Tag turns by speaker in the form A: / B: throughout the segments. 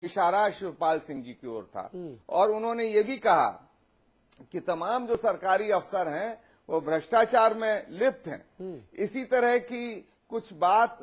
A: इशारा शिवपाल सिंह जी की ओर था और उन्होंने ये भी कहा कि तमाम जो सरकारी अफसर हैं वो भ्रष्टाचार में लिप्त हैं। इसी तरह की कुछ बात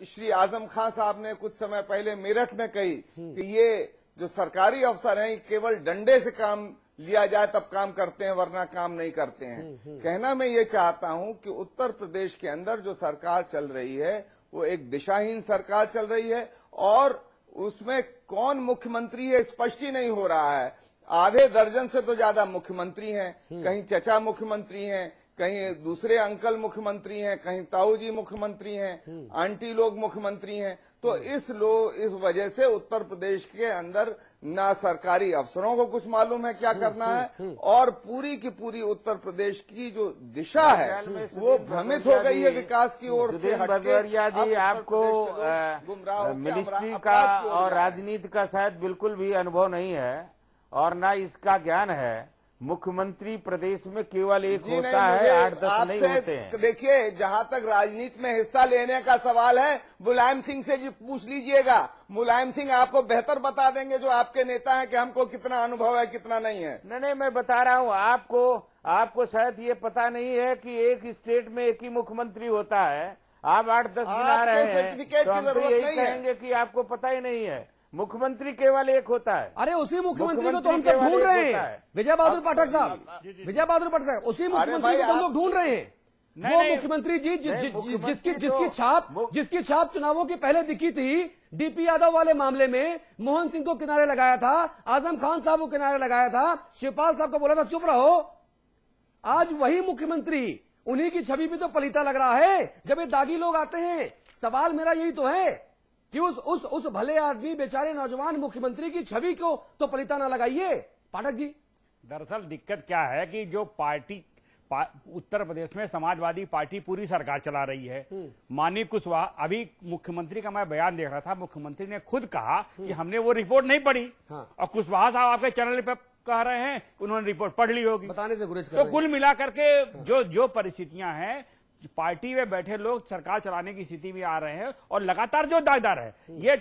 A: श्री आजम खान साहब ने कुछ समय पहले मेरठ में कही कि ये जो सरकारी अफसर हैं केवल डंडे से काम लिया जाए तब काम करते हैं वरना काम नहीं करते हैं। कहना मैं ये चाहता हूं कि उत्तर प्रदेश के अंदर जो सरकार चल रही है वो एक दिशाहीन सरकार चल रही है और उसमें कौन मुख्यमंत्री है स्पष्ट ही नहीं हो रहा है। आधे दर्जन से तो ज्यादा मुख्यमंत्री हैं, कहीं चचा मुख्यमंत्री हैं, कहीं दूसरे अंकल मुख्यमंत्री हैं, कहीं ताऊ जी मुख्यमंत्री हैं, आंटी लोग मुख्यमंत्री हैं। तो इस वजह से उत्तर प्रदेश के अंदर ना सरकारी अफसरों को कुछ मालूम है क्या करना है और पूरी की पूरी उत्तर प्रदेश की जो दिशा है वो भ्रमित हो गई है विकास की ओर से हटके।
B: आपको मिनिस्ट्री का और राजनीति का शायद बिल्कुल भी अनुभव नहीं है और ना इसका ज्ञान है। मुख्यमंत्री प्रदेश में केवल एक होता है, 8-10 नहीं होते हैं।
A: देखिए, जहां तक राजनीति में हिस्सा लेने का सवाल है मुलायम सिंह से पूछ लीजिएगा। मुलायम सिंह आपको बेहतर बता देंगे जो आपके नेता हैं कि हमको कितना अनुभव है कितना नहीं है।
B: नहीं, मैं बता रहा हूं आपको शायद ये पता नहीं है कि एक स्टेट में एक ही मुख्यमंत्री होता है। आप 8-10 गिना रहे हैं तो हम तो यही कहेंगे कि आपको पता ही नहीं है। मुख्यमंत्री केवल एक होता है।
C: अरे उसी मुख्यमंत्री को तो हम सब ढूंढ रहे हैं विजय बहादुर पाठक साहब, विजय बहादुर पाठक साहब उसी मुख्यमंत्री को हम लोग ढूंढ रहे हैं। वो मुख्यमंत्री जी जिसकी छाप चुनावों के पहले दिखी थी, डीपी यादव वाले मामले में मोहन सिंह को किनारे लगाया था, आजम खान साहब को किनारे लगाया था, शिवपाल साहब को बोला था चुप रहो। आज वही मुख्यमंत्री, उन्हीं की छवि भी तो पलीता लग रहा है जब ये दागी लोग आते हैं। सवाल मेरा यही तो है कि उस भले आदमी बेचारे नौजवान मुख्यमंत्री की छवि को तो पलीता ना लगाइए। पाठक जी,
D: दरअसल दिक्कत क्या है कि जो पार्टी उत्तर प्रदेश में समाजवादी पार्टी पूरी सरकार चला रही है। माननीय कुशवाहा, अभी मुख्यमंत्री का मैं बयान देख रहा था, मुख्यमंत्री ने खुद कहा कि हमने वो रिपोर्ट नहीं पढ़ी। और कुशवाहा साहब आपके चैनल पर कह रहे हैं उन्होंने रिपोर्ट पढ़ ली होगी,
C: बताने से गुरेज कर
D: तो कुल मिलाकर के जो परिस्थितियां हैं, पार्टी में बैठे लोग सरकार चलाने की स्थिति में आ रहे हैं और लगातार जो दायदार है ये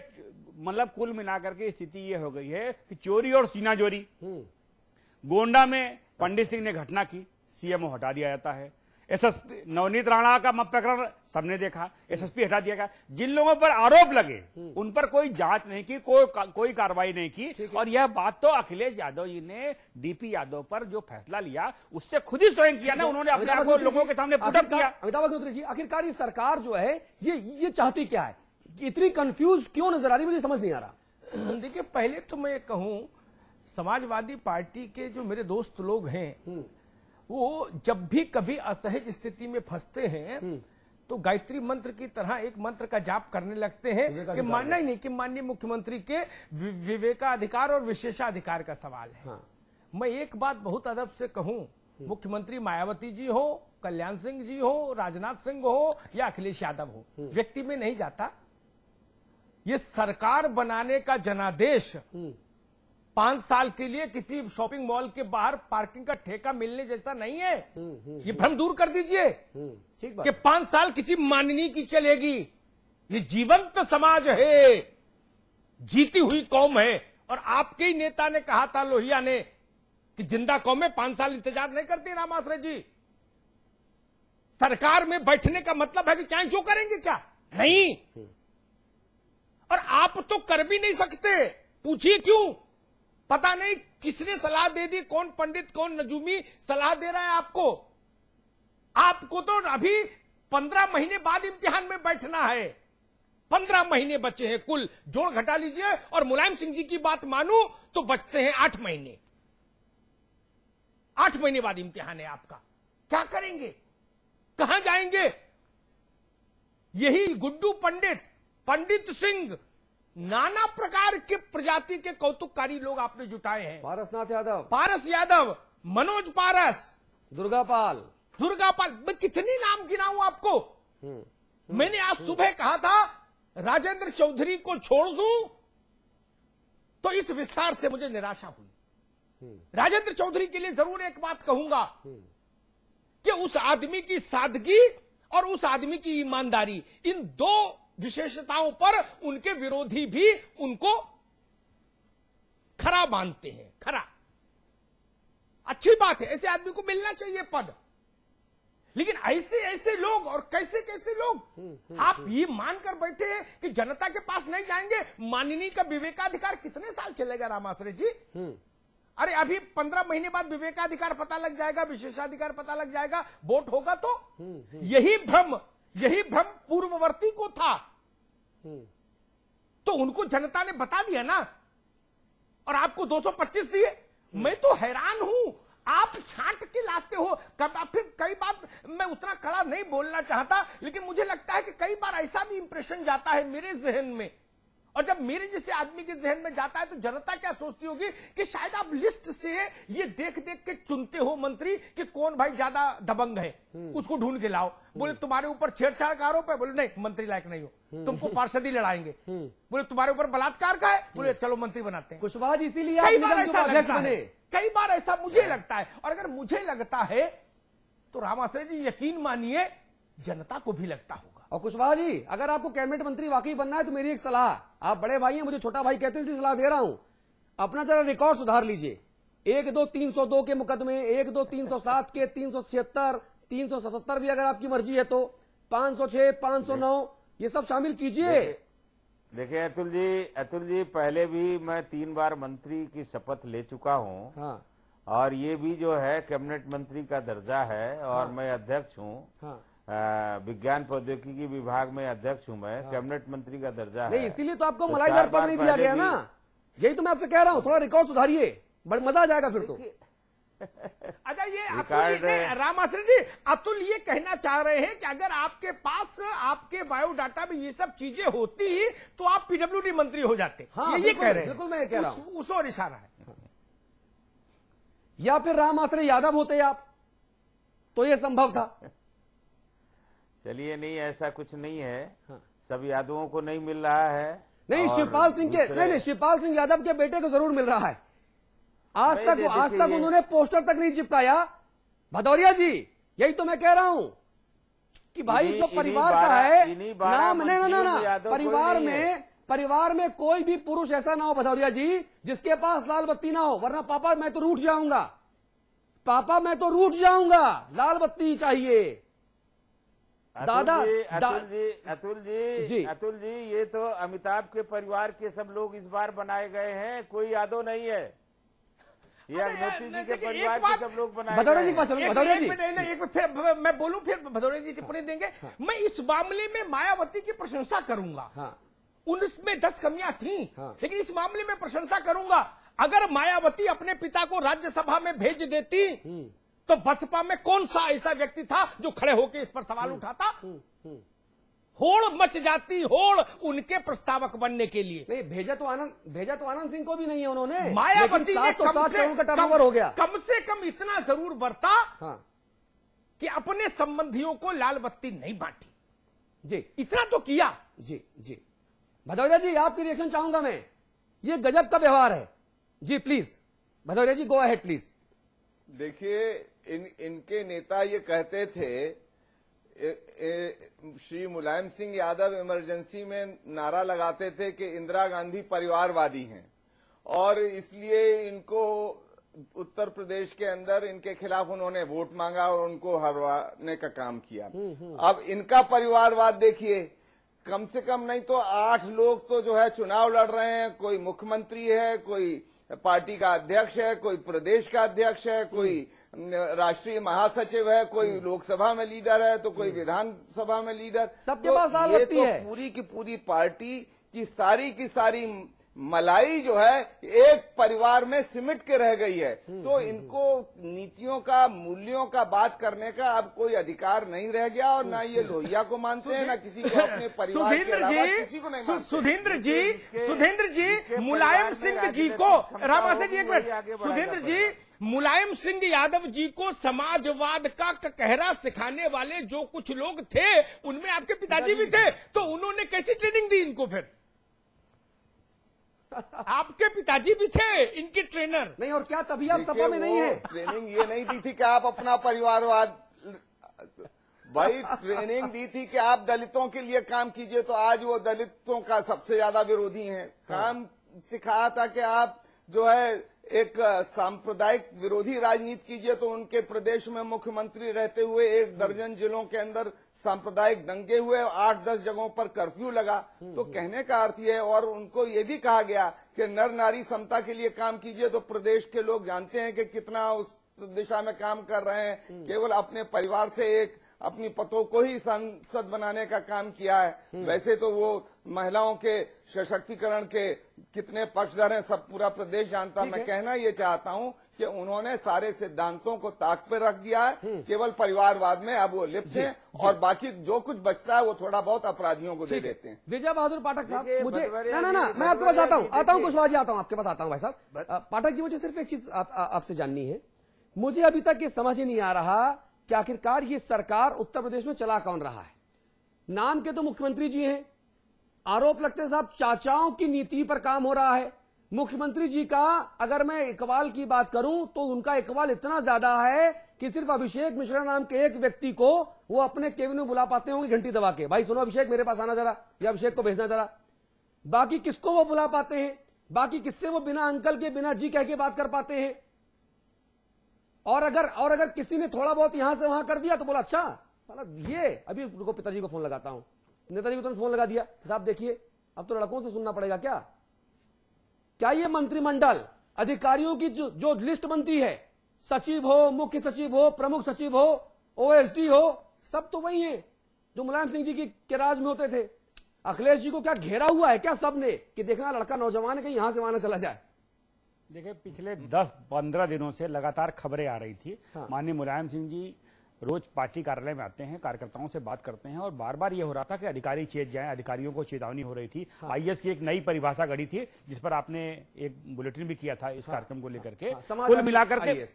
D: मतलब कुल मिलाकर के स्थिति ये हो गई है कि चोरी और सीनाजोरी। गोंडा में पंडित सिंह ने घटना की, सीएमओ हटा दिया जाता है। एसएसपी नवनीत राणा का प्रकरण सबने देखा, एसएसपी हटा दिया गया। जिन लोगों पर आरोप लगे उन पर कोई जांच नहीं की, कोई कार्रवाई नहीं की। और यह बात तो अखिलेश यादव जी ने डीपी यादव पर जो फैसला लिया उससे खुद ही स्वयं किया ना, उन्होंने अपने आप को लोगों के सामने पुटअप किया।
C: अमिताभ अग्निहोत्री जी, आखिरकार ये सरकार जो है ये चाहती क्या है? इतनी कंफ्यूज क्यों नजर आ रही, मुझे समझ नहीं आ रहा।
E: देखिए, पहले तो मैं कहूं समाजवादी पार्टी के जो मेरे दोस्त लोग हैं वो जब भी कभी असहज स्थिति में फंसते हैं तो गायत्री मंत्र की तरह एक मंत्र का जाप करने लगते हैं कि मानना ही नहीं कि माननीय मुख्यमंत्री के विवेकाधिकार और विशेषाधिकार का सवाल है। मैं एक बात बहुत अदब से कहूं, मुख्यमंत्री मायावती जी हो, कल्याण सिंह जी हो, राजनाथ सिंह हो या अखिलेश यादव हो, व्यक्ति में नहीं जाता। ये सरकार बनाने का जनादेश 5 साल के लिए किसी शॉपिंग मॉल के बाहर पार्किंग का ठेका मिलने जैसा नहीं है। ये भ्रम दूर कर दीजिए कि 5 साल किसी माननीय की चलेगी। ये जीवंत समाज है, जीती हुई कौम है। और आपके ही नेता ने कहा था, लोहिया ने, कि जिंदा कौमें 5 साल इंतजार नहीं करती। राम आश्रय जी, सरकार में बैठने का मतलब है कि चाहे जो करेंगे क्या नहीं, और आप तो कर भी नहीं सकते। पूछिए क्यों? पता नहीं किसने सलाह दे दी, कौन पंडित कौन नजूमी सलाह दे रहा है आपको। आपको तो अभी 15 महीने बाद इम्तिहान में बैठना है। 15 महीने बचे हैं कुल, जोड़ घटा लीजिए। और मुलायम सिंह जी की बात मानूं तो बचते हैं 8 महीने। 8 महीने बाद इम्तिहान है आपका। क्या करेंगे, कहां जाएंगे? यही गुड्डू पंडित सिंह, नाना प्रकार के प्रजाति के कौतुककारी लोग आपने जुटाए हैं। पारस यादव, मनोज पारस,
C: दुर्गापाल,
E: मैं कितनी नाम गिनाऊं आपको। मैंने आज सुबह कहा था राजेंद्र चौधरी को छोड़ दूं तो इस विस्तार से मुझे निराशा हुई। राजेंद्र चौधरी के लिए जरूर एक बात कहूंगा कि उस आदमी की सादगी और उस आदमी की ईमानदारी, इन 2 विशेषताओं पर उनके विरोधी भी उनको खरा मानते हैं, खरा। अच्छी बात है, ऐसे आदमी को मिलना चाहिए पद, लेकिन ऐसे ऐसे लोग और कैसे कैसे लोग आप ये मानकर बैठे हैं कि जनता के पास नहीं जाएंगे। माननीय का विवेकाधिकार कितने साल चलेगा रामाश्रय जी? अरे अभी 15 महीने बाद विवेकाधिकार पता लग जाएगा, विशेषाधिकार पता लग जाएगा, वोट होगा तो यही भ्रम पूर्ववर्ती को था, तो उनको जनता ने बता दिया ना, और आपको 225 दिए। मैं तो हैरान हूं, आप छांट के लाते हो। फिर कई बार मैं उतना कड़ा नहीं बोलना चाहता, लेकिन मुझे लगता है कि कई बार ऐसा भी इंप्रेशन जाता है मेरे जहन में, और जब मेरे जैसे आदमी के जहन में जाता है तो जनता क्या सोचती होगी कि शायद आप लिस्ट से ये देख देख के चुनते हो मंत्री कि कौन भाई ज्यादा दबंग है, उसको ढूंढ के लाओ। बोले तुम्हारे ऊपर छेड़छाड़ का आरोप है, बोले नहीं मंत्री लायक नहीं हो, तुमको पार्षदी लड़ाएंगे। बोले तुम्हारे ऊपर बलात्कार का है, बोले चलो मंत्री बनाते हैं।
C: कुशवाहा जी इसीलिए
E: कई बार ऐसा लगता है, कई बार ऐसा मुझे लगता है, और अगर मुझे लगता है तो रामाश्रय जी यकीन मानिए जनता को भी लगता होगा।
C: और कुशवाहा जी, अगर आपको कैबिनेट मंत्री वाकई बनना है तो मेरी एक सलाह, आप बड़े भाई हैं, मुझे छोटा भाई कहते हैं, इसलिए सलाह दे रहा हूं, अपना जरा रिकॉर्ड सुधार लीजिए। 1-2-302 के मुकदमे, 1-2-307 के, 376, 377 भी अगर आपकी मर्जी है तो, 506, 509 ये सब शामिल कीजिए।
B: देखिए अतुल जी पहले भी मैं 3 बार मंत्री की शपथ ले चुका हूं।
C: हाँ।
B: और ये भी जो है कैबिनेट मंत्री का दर्जा है, और मैं अध्यक्ष हूं।
C: हाँ।
B: विज्ञान प्रौद्योगिकी विभाग में अध्यक्ष हूं मैं। कैबिनेट मंत्री का दर्जा
C: नहीं,
B: है।
C: इसीलिए तो आपको मलाईदार पद नहीं दिया गया ना, यही तो मैं आपसे कह रहा हूं, थोड़ा रिकॉर्ड सुधारिए, बड़ा मजा आ जाएगा फिर तो।
E: अच्छा, ये अतुल रामाश्रय जी, अतुल ये कहना चाह रहे हैं कि अगर आपके पास आपके बायोडाटा में ये सब चीजें होती तो आप पीडब्ल्यूडी मंत्री हो जाते।
C: हाँ,
E: ये कह रहे हैं,
C: बिल्कुल मैं कह रहा हूं,
E: उस और इशारा है।
C: या फिर रामाश्रय यादव होते आप तो ये संभव था।
B: चलिए, नहीं ऐसा कुछ नहीं है। हाँ। सब यादवों को नहीं मिल रहा है।
C: नहीं, शिवपाल सिंह के नहीं, शिवपाल सिंह यादव के बेटे को जरूर मिल रहा है। आज तक उन्होंने पोस्टर तक नहीं चिपकाया। भदौरिया जी, यही तो मैं कह रहा हूं कि भाई जो परिवार का है नाम, ना परिवार में कोई भी पुरुष ऐसा ना हो भदौरिया जी जिसके पास लाल बत्ती ना हो, वरना पापा मैं तो रूठ जाऊंगा, पापा मैं तो रूठ जाऊंगा, लाल बत्ती चाहिए। दादा
B: अतुल जी, ये तो अमिताभ के परिवार के सब लोग इस बार बनाए गए हैं, कोई यादव नहीं है। ये अग्नोत्री जी के परिवार के सब लोग बनाए।
C: भदौरिया जी,
E: फिर मैं बोलूं, फिर भदौरिया जी टिप्पणी देंगे। मैं इस मामले में मायावती की प्रशंसा करूंगा। उनमें 10 कमियां थी, लेकिन इस मामले में प्रशंसा करूंगा। अगर मायावती अपने पिता को राज्यसभा में भेज देती तो बसपा में कौन सा ऐसा व्यक्ति था जो खड़े होकर इस पर सवाल उठाता? होड़ मच जाती, होड़ उनके प्रस्तावक बनने के लिए।
C: नहीं, भेजा तो आनंद सिंह को भी नहीं है उन्होंने।
E: मायावती ने
C: टर्नओवर हो गया।
E: कम से कम इतना जरूर बरता कि अपने संबंधियों को लाल बत्ती नहीं बांटी।
C: जी,
E: इतना तो किया।
C: जी भदौरिया जी, आपकी रिएक्शन चाहूंगा मैं। ये गजब का व्यवहार है जी, please Bhadauria ji, go ahead please.
A: देखिए, इनके नेता ये कहते थे, श्री मुलायम सिंह यादव इमरजेंसी में नारा लगाते थे कि इंदिरा गांधी परिवारवादी हैं, और इसलिए इनको उत्तर प्रदेश के अंदर इनके खिलाफ उन्होंने वोट मांगा और उनको हरवाने का काम किया। अब इनका परिवारवाद देखिए, कम से कम नहीं तो 8 लोग तो जो है चुनाव लड़ रहे हैं। कोई मुख्यमंत्री है, कोई पार्टी का अध्यक्ष है, कोई प्रदेश का अध्यक्ष है, कोई राष्ट्रीय महासचिव है, कोई लोकसभा में लीडर है, तो कोई विधानसभा में लीडर।
C: सबके पास लाल बत्ती है।
A: पूरी की पूरी पार्टी की सारी मलाई जो है एक परिवार में सिमट के रह गई है। तो इनको नीतियों का, मूल्यों का बात करने का अब कोई अधिकार नहीं रह गया, और ना ये लोहिया को मानते हैं, ना किसी को अपने परिवार के अलावा किसी को नहीं मानते।
E: सुधींद्र जी, मुलायम सिंह जी को, रामाश्रय जी एक मिनट, सुधींद्र जी, मुलायम सिंह यादव जी को समाजवाद का कहरा सिखाने वाले जो कुछ लोग थे उनमें आपके पिताजी भी थे, तो उन्होंने कैसी ट्रेनिंग दी इनको? फिर आपके पिताजी भी थे इनके ट्रेनर।
C: नहीं, और क्या तभी आप सपा में नहीं है?
A: ट्रेनिंग ये नहीं दी थी कि आप अपना परिवारवाद, भाई ट्रेनिंग दी थी कि आप दलितों के लिए काम कीजिए, तो आज वो दलितों का सबसे ज्यादा विरोधी हैं। काम सिखाया था कि आप जो है एक सांप्रदायिक विरोधी राजनीति कीजिए तो उनके प्रदेश में मुख्यमंत्री रहते हुए 1 दर्जन जिलों के अंदर सांप्रदायिक दंगे हुए, 8-10 जगहों पर कर्फ्यू लगा। तो कहने का अर्थ ये है, और उनको ये भी कहा गया कि नर नारी समता के लिए काम कीजिए, तो प्रदेश के लोग जानते हैं कि कितना उस दिशा में काम कर रहे हैं। केवल अपने परिवार से एक अपनी पतों को ही सांसद बनाने का काम किया है। वैसे तो वो महिलाओं के सशक्तिकरण के कितने पक्षधर हैं सब पूरा प्रदेश जानता। मैं कहना ये चाहता हूं कि उन्होंने सारे सिद्धांतों को ताक पर रख दिया है, केवल परिवारवाद में अब वो लिप्त हैं और बाकी जो कुछ बचता है वो थोड़ा बहुत अपराधियों को दे देते हैं।
C: विजय बहादुर पाठक साहब, मुझे ना मैं आपके पास आता हूँ कुशवाहा आता हूँ आपके पास आता हूँ भाई साहब। पाठक जी, मुझे सिर्फ एक चीज आपसे जाननी है। मुझे अभी तक ये समझ ही नहीं आ रहा कि आखिरकार ये सरकार उत्तर प्रदेश में चला कौन रहा है। नाम के तो मुख्यमंत्री जी हैं, आरोप लगते हैं साहब चाचाओं की नीति पर काम हो रहा है। मुख्यमंत्री जी का अगर मैं इकबाल की बात करूं तो उनका इकबाल इतना ज्यादा है कि सिर्फ अभिषेक मिश्रा नाम के एक व्यक्ति को वो अपने केबिन में बुला पाते होंगे घंटी दबा के, भाई सुनो अभिषेक मेरे पास आना जरा, या अभिषेक को भेजना जरा। बाकी किसको वो बुला पाते हैं, बाकी किससे वो बिना अंकल के बिना जी कह के बात कर पाते हैं। और अगर किसी ने थोड़ा बहुत यहां से वहां कर दिया तो बोला अच्छा साला ये, अभी रुको पिताजी को फोन लगाता हूं, नेताजी को तुरंत फोन लगा दिया, साहब देखिए अब तो लड़कों से सुनना पड़ेगा क्या ये मंत्रिमंडल अधिकारियों की जो लिस्ट बनती है, सचिव हो, मुख्य सचिव हो, प्रमुख सचिव हो, ओएसडी हो, सब तो वही है जो मुलायम सिंह जी के राज में होते थे। अखिलेश जी को क्या घेरा हुआ है क्या सबने कि देखना लड़का नौजवान है कहीं यहां से वहां चला जाए।
D: देखिए पिछले 10-15 दिनों से लगातार खबरें आ रही थी।
C: हाँ।
D: माननीय मुलायम सिंह जी रोज पार्टी कार्यालय में आते हैं, कार्यकर्ताओं से बात करते हैं और बार बार ये हो रहा था कि अधिकारी चेत जाएं, अधिकारियों को चेतावनी हो रही थी। हाँ। आईएएस की एक नई परिभाषा गढ़ी थी जिस पर आपने एक बुलेटिन भी किया था इस कार्यक्रम को लेकर के।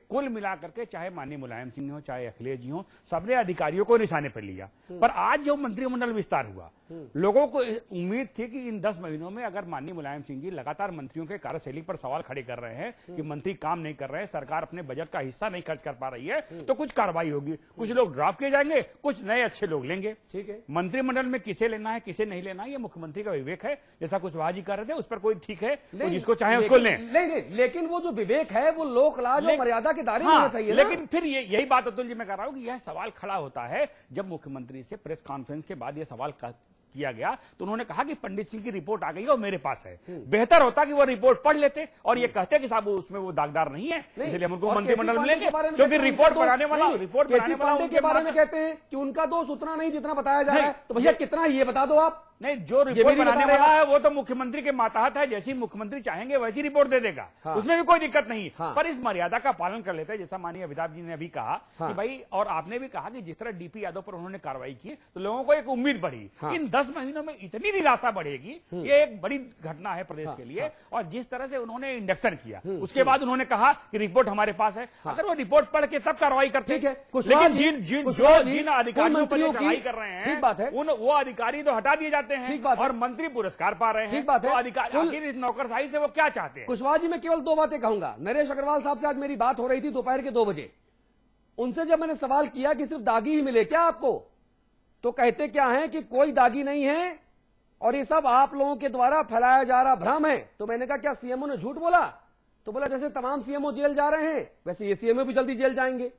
D: कुल मिलाकर के चाहे माननीय मुलायम सिंह हो चाहे अखिलेश जी हो, सबने अधिकारियों को निशाने पर लिया। पर आज जो मंत्रिमंडल विस्तार हुआ, लोगों को उम्मीद थी कि इन 10 महीनों में अगर माननीय मुलायम सिंह जी लगातार मंत्रियों के कार्यशैली पर सवाल खड़े कर रहे हैं कि मंत्री काम नहीं कर रहे हैं, सरकार अपने बजट का हिस्सा नहीं खर्च कर पा रही है, तो कुछ कार्रवाई होगी, कुछ लोग ड्रॉप किए जाएंगे, कुछ नए अच्छे लोग लेंगे।
C: ठीक है,
D: मंत्रिमंडल में किसे लेना है किसे नहीं लेना है ये मुख्यमंत्री का विवेक है। जैसा कुशवाहा जी कर रहे थे उस पर कोई ठीक है तो जिसको चाहे उसको लें।
C: नहीं, लेकिन वो जो विवेक है वो लोक लाज और मर्यादा के दायरे में होना चाहिए।
D: लेकिन फिर यही बात अतुल जी मैं कर रहा हूं कि यह सवाल खड़ा होता है जब मुख्यमंत्री से प्रेस कॉन्फ्रेंस के बाद यह सवाल किया गया तो उन्होंने कहा कि पंडित सिंह की रिपोर्ट आ गई है और मेरे पास है। बेहतर होता कि वो रिपोर्ट पढ़ लेते और ये कहते कि साहब उसमें वो दागदार नहीं है, इसलिए हम उनको मंत्रिमंडल में लेंगे, क्योंकि रिपोर्ट बनाने वाला
C: के बारे में कहते हैं कि उनका दोष उतना नहीं जितना बताया जा रहा है। तो भैया कितना ये बता दो आप।
D: नहीं, जो रिपोर्ट बनाने वाला है वो तो मुख्यमंत्री के मातहत है, जैसी मुख्यमंत्री चाहेंगे वैसी रिपोर्ट दे देगा। हाँ। उसमें भी कोई दिक्कत नहीं। हाँ। पर इस मर्यादा का पालन कर लेते हैं, जैसा माननीय अमिताभ जी ने अभी कहा। हाँ। कि भाई, और आपने भी कहा कि जिस तरह डीपी यादव पर उन्होंने कार्रवाई की तो लोगों को एक उम्मीद बढ़ी। हाँ। इन 10 महीनों में इतनी निराशा बढ़ेगी, ये एक बड़ी घटना है प्रदेश के लिए। और जिस तरह से उन्होंने इंडक्शन किया उसके बाद उन्होंने कहा कि रिपोर्ट हमारे पास है। अगर वो रिपोर्ट पढ़ के तब कार्रवाई करते, लेकिन जिन अधिकारियों पर चढ़ाई कर रहे हैं वो अधिकारी तो हटा दिए जाते हैं और मंत्री पुरस्कार पा रहे हैं।
C: ठीक बात है।
D: तो अधिकारी इस नौकरशाही से वो क्या चाहते हैं?
C: कुशवाहा जी, मैं केवल 2 बातें कहूंगा। नरेश अग्रवाल साहब से आज मेरी बात हो रही थी दोपहर के 2 बजे। उनसे जब मैंने सवाल किया कि सिर्फ दागी ही मिले क्या आपको, तो कहते क्या है कि कोई दागी नहीं है और ये सब आप लोगों के द्वारा फैलाया जा रहा भ्रम है। तो मैंने कहा क्या सीएमओ ने झूठ बोला? तो बोला जैसे तमाम सीएमओ जेल जा रहे हैं वैसे ये सीएमओ भी जल्दी जेल जाएंगे।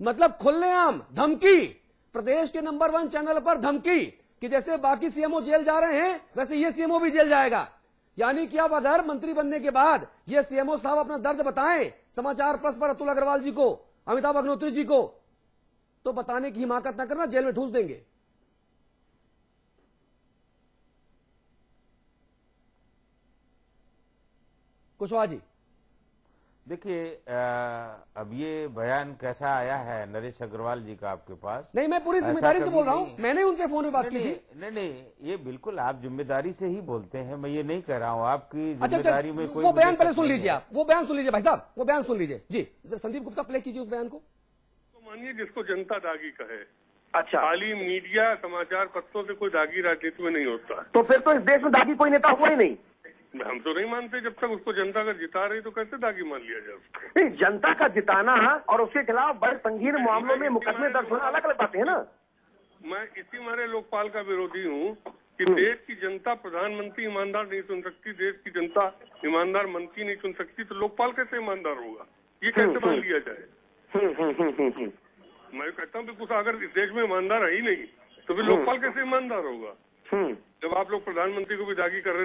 C: मतलब खुलेआम धमकी, प्रदेश के नंबर 1 चैनल पर धमकी कि जैसे बाकी सीएमओ जेल जा रहे हैं वैसे ये सीएमओ भी जेल जाएगा। यानी कि अब अगर मंत्री बनने के बाद ये सीएमओ साहब अपना दर्द बताएं समाचार प्लस पर अतुल अग्रवाल जी को, अमिताभ अग्निहोत्री जी को, तो बताने की हिमाकत न करना, जेल में ठूस देंगे। कुशवाहा जी,
B: देखिए, अब ये बयान कैसा आया है नरेश अग्रवाल जी का आपके पास?
C: नहीं, मैं पूरी जिम्मेदारी से बोल रहा हूं, मैंने उनसे फोन में बात की थी।
B: नहीं, ये बिल्कुल आप जिम्मेदारी से ही बोलते हैं, मैं ये नहीं कह रहा हूं आपकी जिम्मेदारी में कोई।
C: वो बयान पहले सुन लीजिए, आप वो बयान सुन लीजिए भाई साहब, वो बयान सुन लीजिए जी। संदीप गुप्ता प्ले कीजिए उस बयान को।
F: तो मानिए जिसको जनता दागी कहे, अच्छा, खाली मीडिया समाचार पत्रों से कोई दागी राजनीति में नहीं होता।
G: तो फिर तो इस देश में दागी कोई नेता हुआ ही नहीं।
F: हम तो नहीं मानते, जब तक उसको जनता अगर जिता रही तो कैसे दागी मान लिया जाए उसको?
G: नहीं, जनता का जिताना और उसके खिलाफ बड़े संगीन मामलों में मुकदमे दर्ज होना अलग अलग बातें है ना।
F: मैं इसी मारे लोकपाल का विरोधी हूँ कि देश की जनता प्रधानमंत्री ईमानदार नहीं चुन सकती, देश की जनता ईमानदार मंत्री नहीं चुन सकती, तो लोकपाल कैसे ईमानदार होगा? ये कैसे मान लिया जाए? मैं कहता हूँ कुछ अगर इस देश में ईमानदार है ही नहीं तो फिर लोकपाल कैसे ईमानदार होगा? जब आप लोग प्रधानमंत्री को भी दागी कर रहे